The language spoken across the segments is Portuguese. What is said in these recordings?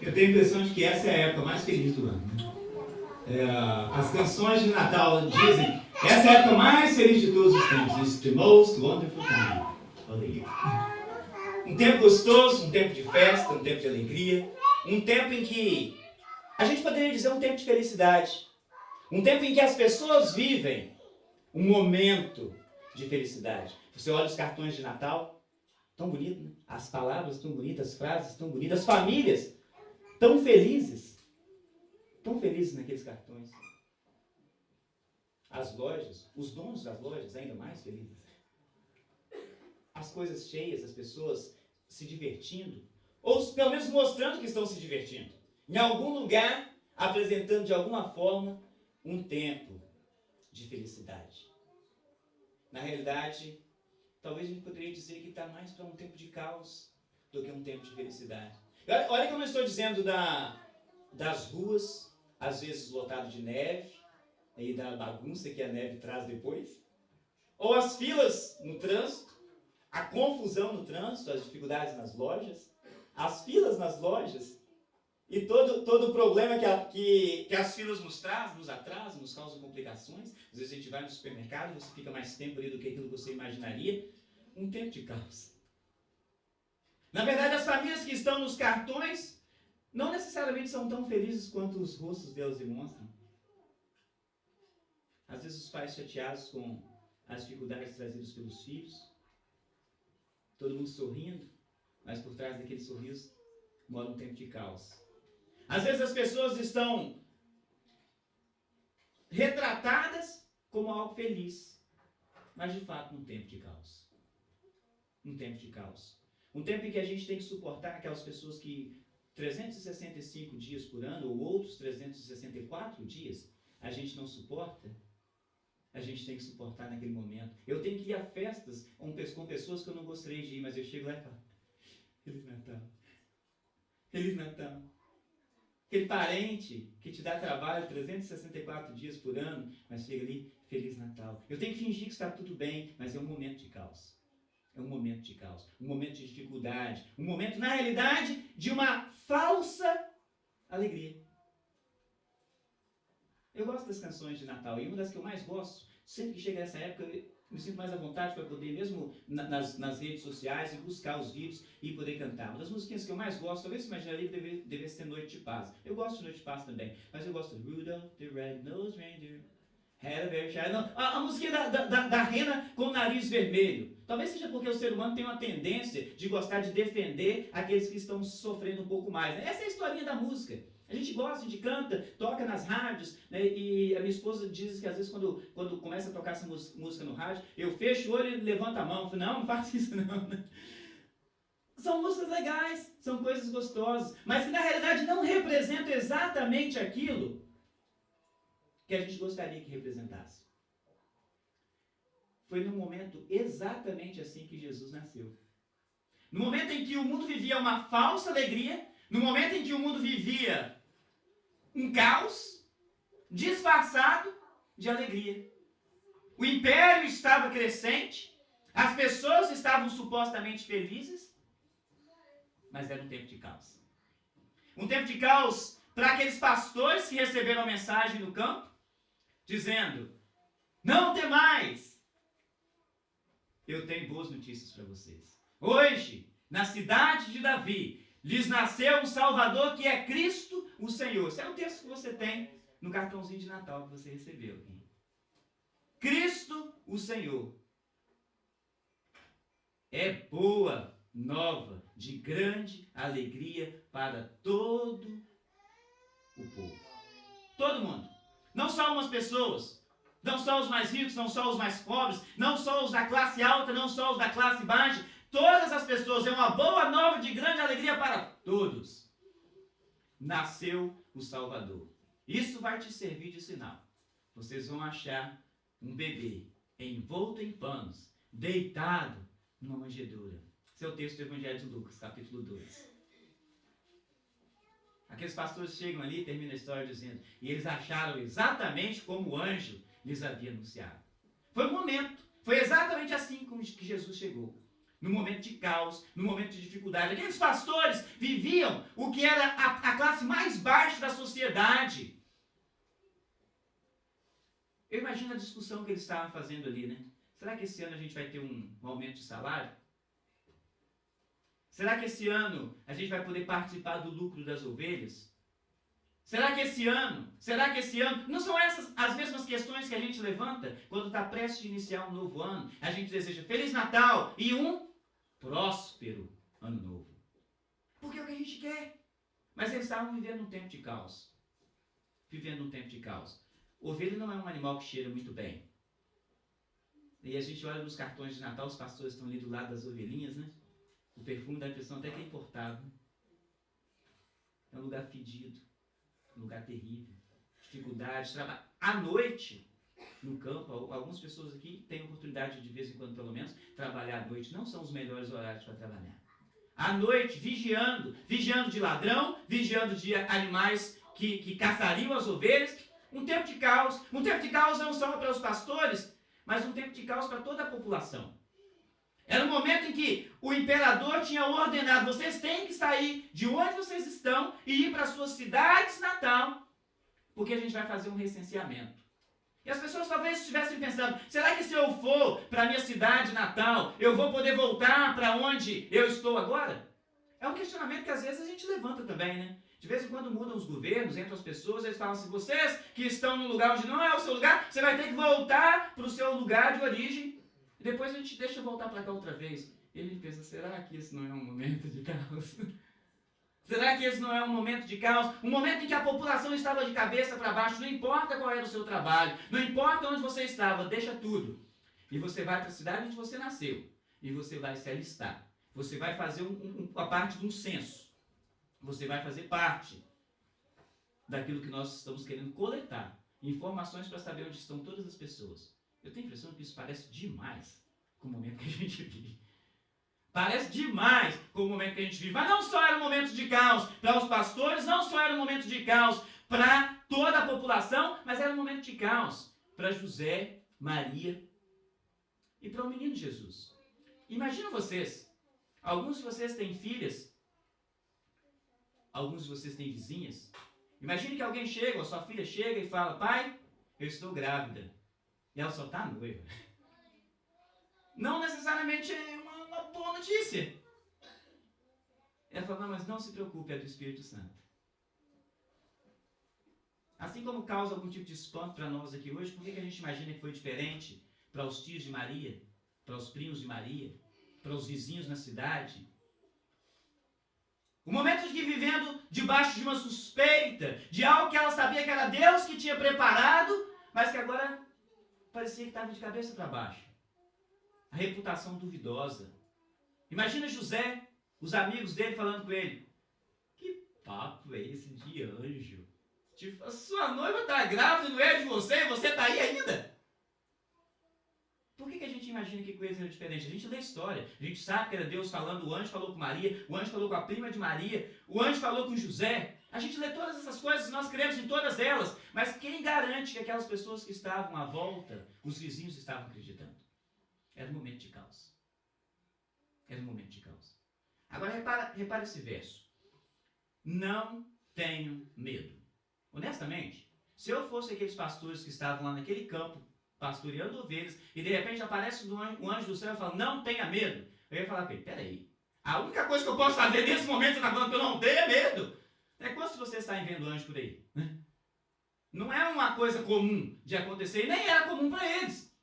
Eu tenho a impressão de que essa é a época mais feliz do ano. As canções de Natal dizem, essa é a época mais feliz de todos os tempos. It's the most wonderful time of the year. Um tempo gostoso, um tempo de festa, um tempo de alegria. Um tempo em que a gente poderia dizer um tempo de felicidade. Um tempo em que as pessoas vivem um momento de felicidade. Você olha os cartões de Natal, tão bonito, né? As palavras tão bonitas, as frases tão bonitas, as famílias tão felizes naqueles cartões. As lojas, os donos das lojas ainda mais felizes. As coisas cheias, as pessoas se divertindo, ou pelo menos mostrando que estão se divertindo. Em algum lugar, apresentando de alguma forma um tempo de felicidade. Na realidade, talvez a gente poderia dizer que está mais para um tempo de caos do que um tempo de felicidade. Olha que eu não estou dizendo das ruas, às vezes lotado de neve, e da bagunça que a neve traz depois, ou as filas no trânsito, a confusão no trânsito, as dificuldades nas lojas, as filas nas lojas, e todo o problema que as filas nos atrasam, nos causam complicações. Às vezes a gente vai no supermercado, você fica mais tempo ali do que aquilo que você imaginaria. Um tempo de caos. Na verdade, as famílias que estão nos cartões não necessariamente são tão felizes quanto os rostos delas demonstram. Às vezes os pais chateados com as dificuldades trazidas pelos filhos. Todo mundo sorrindo, mas por trás daquele sorriso mora um tempo de caos. Às vezes as pessoas estão retratadas como algo feliz, mas de fato um tempo de caos. Um tempo de caos. Um tempo em que a gente tem que suportar aquelas pessoas que 365 dias por ano, ou outros 364 dias, a gente não suporta. A gente tem que suportar naquele momento. Eu tenho que ir a festas com pessoas que eu não gostaria de ir, mas eu chego lá e falo, Feliz Natal. Feliz Natal. Aquele parente que te dá trabalho 364 dias por ano, mas chega ali, Feliz Natal. Eu tenho que fingir que está tudo bem, mas é um momento de caos. É um momento de caos, um momento de dificuldade, um momento, na realidade, de uma falsa alegria. Eu gosto das canções de Natal, e uma das que eu mais gosto, sempre que chega essa época, eu me sinto mais à vontade para poder, mesmo nas redes sociais, buscar os vídeos e poder cantar. Uma das musiquinhas que eu mais gosto, talvez você imaginaria que devesse ser Noite de Paz. Eu gosto de Noite de Paz também, mas eu gosto de Rudolph the Red-Nosed Reindeer. A musiquinha da rena com o nariz vermelho. Talvez seja porque o ser humano tem uma tendência de gostar de defender aqueles que estão sofrendo um pouco mais. Né? Essa é a historinha da música. A gente gosta, a gente canta, toca nas rádios, né? E a minha esposa diz que às vezes quando começa a tocar essa música no rádio, eu fecho o olho e levanto a mão. Eu falo, não faça isso não. São músicas legais, são coisas gostosas, mas que na realidade não representam exatamente aquilo que a gente gostaria que representasse. Foi num momento exatamente assim que Jesus nasceu. No momento em que o mundo vivia uma falsa alegria, no momento em que o mundo vivia um caos disfarçado de alegria. O império estava crescente, as pessoas estavam supostamente felizes, mas era um tempo de caos. Um tempo de caos para aqueles pastores que receberam a mensagem no campo, dizendo, não temais, eu tenho boas notícias para vocês. Hoje, na cidade de Davi, lhes nasceu um Salvador que é Cristo o Senhor. Esse é o texto que você tem no cartãozinho de Natal que você recebeu. Cristo o Senhor. É boa nova, de grande alegria para todo o povo. Todo mundo. Não só umas pessoas. Não só os mais ricos, não só os mais pobres, não só os da classe alta, não só os da classe baixa. Todas as pessoas. É uma boa nova de grande alegria para todos. Nasceu o Salvador. Isso vai te servir de sinal. Vocês vão achar um bebê envolto em panos, deitado numa manjedoura. Esse é o texto do Evangelho de Lucas, capítulo 2. Aqueles pastores chegam ali e terminam a história dizendo, e eles acharam exatamente como o anjo lhes havia anunciado. Foi um momento, foi exatamente assim como que Jesus chegou. no momento de caos, no momento de dificuldade. Aqueles pastores viviam o que era a classe mais baixa da sociedade. Eu imagino a discussão que eles estavam fazendo ali, né? Será que esse ano a gente vai ter um aumento de salário? Será que esse ano a gente vai poder participar do lucro das ovelhas? Será que esse ano? Não são essas as mesmas questões que a gente levanta quando está prestes a iniciar um novo ano? A gente deseja Feliz Natal e um próspero ano novo. Porque é o que a gente quer. Mas eles estavam vivendo um tempo de caos. Ovelha não é um animal que cheira muito bem. E a gente olha nos cartões de Natal, os pastores estão ali do lado das ovelhinhas, né? O perfume dá a impressão até que é importado. É um lugar fedido, um lugar terrível, dificuldade, trabalho. À noite, no campo, algumas pessoas aqui têm oportunidade de vez em quando, pelo menos, trabalhar à noite. Não são os melhores horários para trabalhar. À noite, vigiando de ladrão, vigiando de animais que caçariam as ovelhas. Um tempo de caos não só para os pastores, mas um tempo de caos para toda a população. Era um momento em que o imperador tinha ordenado, vocês têm que sair de onde vocês estão e ir para as suas cidades natal, porque a gente vai fazer um recenseamento. E as pessoas talvez estivessem pensando, será que se eu for para a minha cidade natal, eu vou poder voltar para onde eu estou agora? É um questionamento que às vezes a gente levanta também, né? De vez em quando mudam os governos, entram as pessoas, eles falam assim, vocês que estão num lugar onde não é o seu lugar, você vai ter que voltar para o seu lugar de origem. E depois a gente deixa voltar para cá outra vez. E a gente pensa, será que esse não é um momento de caos? Será que esse não é um momento de caos? Um momento em que a população estava de cabeça para baixo, não importa qual era o seu trabalho, não importa onde você estava, deixa tudo. E você vai para a cidade onde você nasceu. E você vai se alistar. Você vai fazer a parte de um censo. Você vai fazer parte daquilo que nós estamos querendo coletar. Informações para saber onde estão todas as pessoas. Eu tenho a impressão que isso parece demais com o momento que a gente vive. Parece demais com o momento que a gente vive. Mas não só era um momento de caos para os pastores, não só era um momento de caos para toda a população, mas era um momento de caos para José, Maria e para o menino Jesus. Imagina vocês, alguns de vocês têm filhas, alguns de vocês têm vizinhas. Imagine que alguém chega, ou sua filha chega e fala, pai, eu estou grávida. E ela só está noiva. Não necessariamente é uma boa notícia. Ela fala, não, mas não se preocupe, é do Espírito Santo. Assim como causa algum tipo de espanto para nós aqui hoje, por que a gente imagina que foi diferente para os tios de Maria, para os primos de Maria, para os vizinhos na cidade? O momento de que vivendo debaixo de uma suspeita, de algo que ela sabia que era Deus que tinha preparado, mas que agora parecia que estava de cabeça para baixo. A reputação duvidosa. Imagina José, os amigos dele falando com ele, que papo é esse de anjo? Tipo, a sua noiva está grávida, não é de você, e você está aí ainda? Por que a gente imagina que coisa era diferente? A gente lê a história, a gente sabe que era Deus falando, o anjo falou com Maria, o anjo falou com a prima de Maria, o anjo falou com José. A gente lê todas essas coisas, nós cremos em todas elas, mas quem garante que aquelas pessoas que estavam à volta, os vizinhos estavam acreditando? Era um momento de caos. Era um momento de caos. Agora repara esse verso. Não tenho medo. Honestamente, se eu fosse aqueles pastores que estavam lá naquele campo, pastoreando ovelhas, e de repente aparece um anjo do céu e fala, não tenha medo. Eu ia falar para ele, peraí, a única coisa que eu posso fazer nesse momento, você está falando que eu não tenha medo. É quantos de vocês saem vendo anjo por aí? Não é uma coisa comum de acontecer, e nem era comum para eles.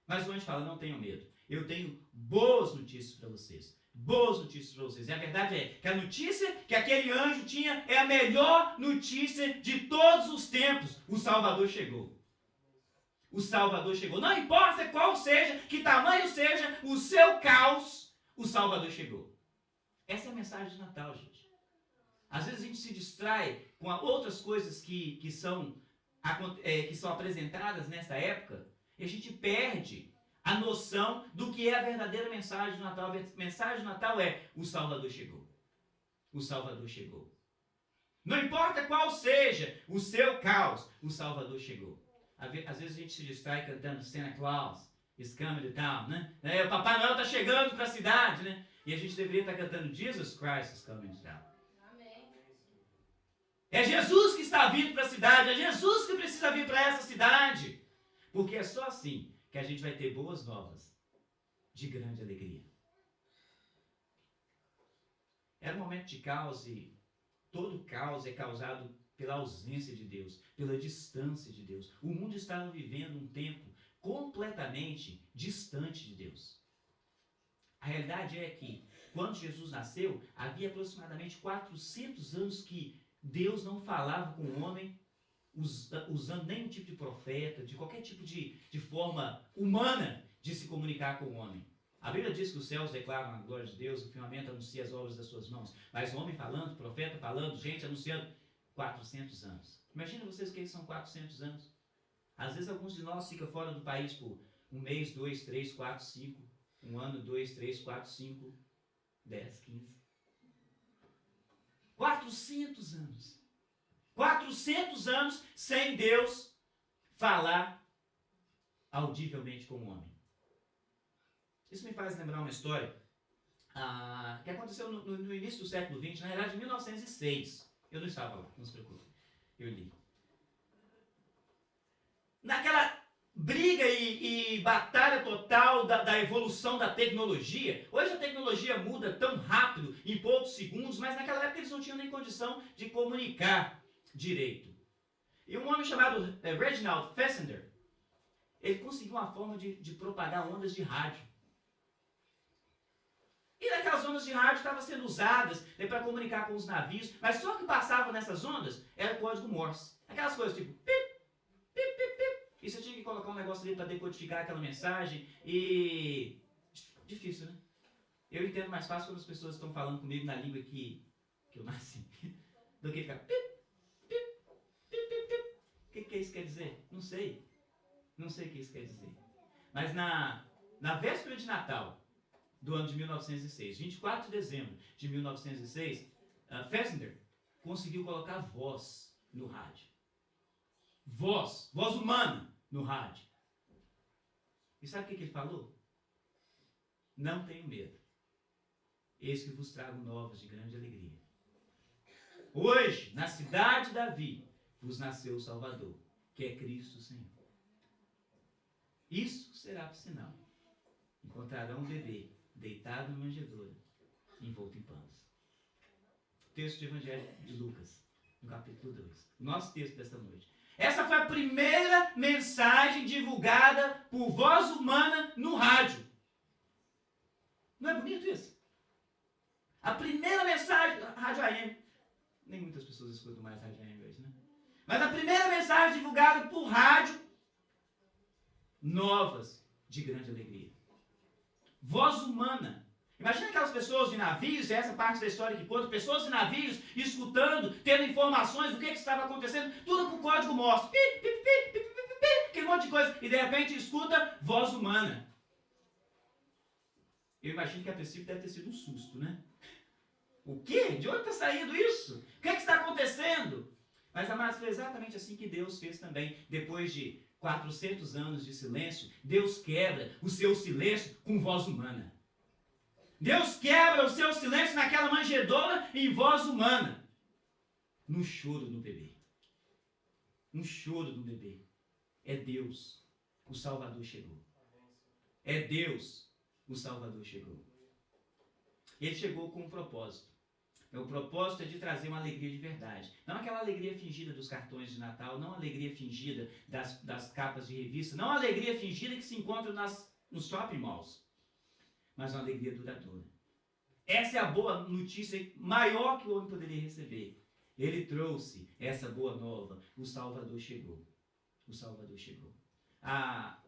Mas o anjo fala, não tenham medo. Eu tenho boas notícias para vocês. Boas notícias para vocês. E a verdade é que a notícia que aquele anjo tinha é a melhor notícia de todos os tempos. O Salvador chegou. O Salvador chegou. Não importa qual seja, que tamanho seja o seu caos, o Salvador chegou. Essa é a mensagem de Natal, gente. Às vezes a gente se distrai com outras coisas que são apresentadas nessa época e a gente perde a noção do que é a verdadeira mensagem do Natal. A mensagem do Natal é: o Salvador chegou. O Salvador chegou. Não importa qual seja o seu caos, o Salvador chegou. Às vezes a gente se distrai cantando Santa Claus, is coming to town, né? O Papai Noel está chegando para a cidade, né? E a gente deveria estar cantando Jesus Christ is coming to town. Amém. É Jesus que está vindo para a cidade, é Jesus que precisa vir para essa cidade. Porque é só assim que a gente vai ter boas novas de grande alegria. Era um momento de caos e todo caos é causado pela ausência de Deus, pela distância de Deus. O mundo estava vivendo um tempo completamente distante de Deus. A realidade é que, quando Jesus nasceu, havia aproximadamente 400 anos que Deus não falava com o homem, usando nenhum tipo de profeta, de qualquer tipo de forma humana de se comunicar com o homem. A Bíblia diz que os céus declaram a glória de Deus, o firmamento anuncia as obras das suas mãos. Mas o homem falando, profeta falando, gente anunciando, 400 anos. Imagina vocês o que são 400 anos. Às vezes alguns de nós ficam fora do país por 1 mês, 2, 3, 4, 5, 1 ano, 2, 3, 4, 5, 10, 15. 400 anos. 400 anos sem Deus falar audivelmente com o homem. Isso me faz lembrar uma história que aconteceu no início do século XX, na realidade em 1906. Eu não estava lá, não se preocupe. Eu li. Naquela briga e batalha total da evolução da tecnologia. Hoje a tecnologia muda tão rápido, em poucos segundos, mas naquela época eles não tinham nem condição de comunicar direito. E um homem chamado Reginald Fessender, ele conseguiu uma forma de propagar ondas de rádio. E aquelas ondas de rádio estavam sendo usadas para comunicar com os navios, mas só que passava nessas ondas era código Morse. Aquelas coisas tipo pip, pip, pip, pip. E você tinha que colocar um negócio ali para decodificar aquela mensagem e... Difícil, né? Eu entendo mais fácil quando as pessoas estão falando comigo na língua que eu nasci, do que ficar pip, pip, pip, pip, pip. O que isso quer dizer? Não sei. Não sei o que isso quer dizer. Mas na véspera de Natal do ano de 1906, 24 de dezembro de 1906, Fessender conseguiu colocar voz no rádio. Voz humana no rádio. E sabe o que ele falou? Não tenho medo. Eis que vos trago novas de grande alegria. Hoje, na cidade de Davi, vos nasceu o Salvador, que é Cristo Senhor. Isso será por sinal. Encontrarão um bebê deitado na manjedoura, envolto em panos. Texto do Evangelho de Lucas, no capítulo 2. Nosso texto desta noite. Essa foi a primeira mensagem divulgada por voz humana no rádio. Não é bonito isso? A primeira mensagem... Rádio AM. Nem muitas pessoas escutam mais rádio AM hoje, né? Mas a primeira mensagem divulgada por rádio, novas de grande alegria. Voz humana. Imagina aquelas pessoas de navios, essa parte da história que conta, pessoas de navios escutando, tendo informações do que estava acontecendo, tudo por código Morse. Pi, pi, pi, pi, pi, pi, pi, aquele monte de coisa. E de repente escuta voz humana. Eu imagino que a princípio deve ter sido um susto, né? O quê? De onde está saindo isso? O que está acontecendo? Mas, amados, foi exatamente assim que Deus fez também. Depois de 400 anos de silêncio, Deus quebra o seu silêncio com voz humana. Deus quebra o seu silêncio naquela manjedoura em voz humana. No choro do bebê. No choro do bebê. É Deus. O Salvador chegou. É Deus. O Salvador chegou. Ele chegou com um propósito. O propósito é de trazer uma alegria de verdade. Não aquela alegria fingida dos cartões de Natal, não a alegria fingida das capas de revista, não a alegria fingida que se encontra nos shopping malls, mas uma alegria duradoura. Essa é a boa notícia maior que o homem poderia receber. Ele trouxe essa boa nova. O Salvador chegou. O Salvador chegou. A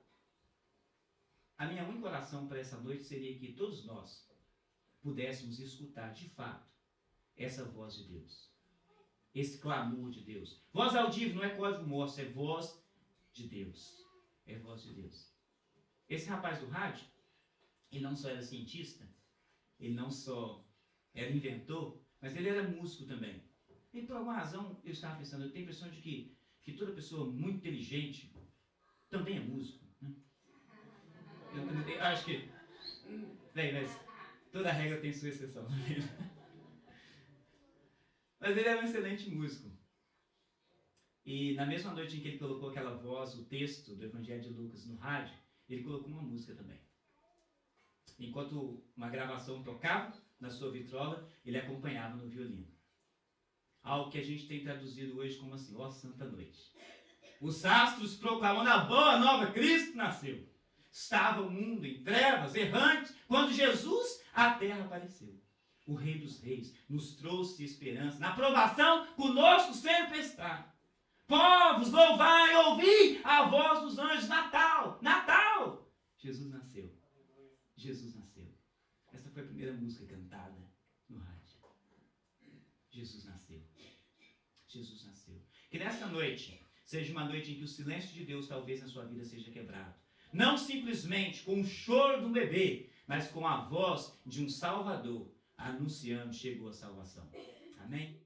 minha única oração para essa noite seria que todos nós pudéssemos escutar de fato essa voz de Deus. Esse clamor de Deus. Voz audível não é código Morse, é voz de Deus. É voz de Deus. Esse rapaz do rádio, ele não só era cientista, ele não só era inventor, mas ele era músico também. E por alguma razão, eu estava pensando, eu tenho a impressão de que toda pessoa muito inteligente também é músico. Né? Eu acho que... Bem, mas toda regra tem sua exceção. Mas ele era um excelente músico. E na mesma noite em que ele colocou aquela voz, o texto do Evangelho de Lucas no rádio, ele colocou uma música também. Enquanto uma gravação tocava na sua vitrola, ele acompanhava no violino. Algo que a gente tem traduzido hoje como assim, ó Santa Noite. Os astros proclamando a boa nova, Cristo nasceu. Estava o mundo em trevas, errante, quando Jesus à terra apareceu. O Rei dos Reis nos trouxe esperança, na provação conosco sempre está. Povos, louvai, ouvi a voz dos anjos, Natal, Natal! Jesus nasceu. Jesus nasceu. Essa foi a primeira música cantada no rádio. Jesus nasceu. Jesus nasceu. Que nessa noite seja uma noite em que o silêncio de Deus talvez na sua vida seja quebrado. Não simplesmente com o choro de um bebê, mas com a voz de um Salvador anunciando chegou a salvação. Amém?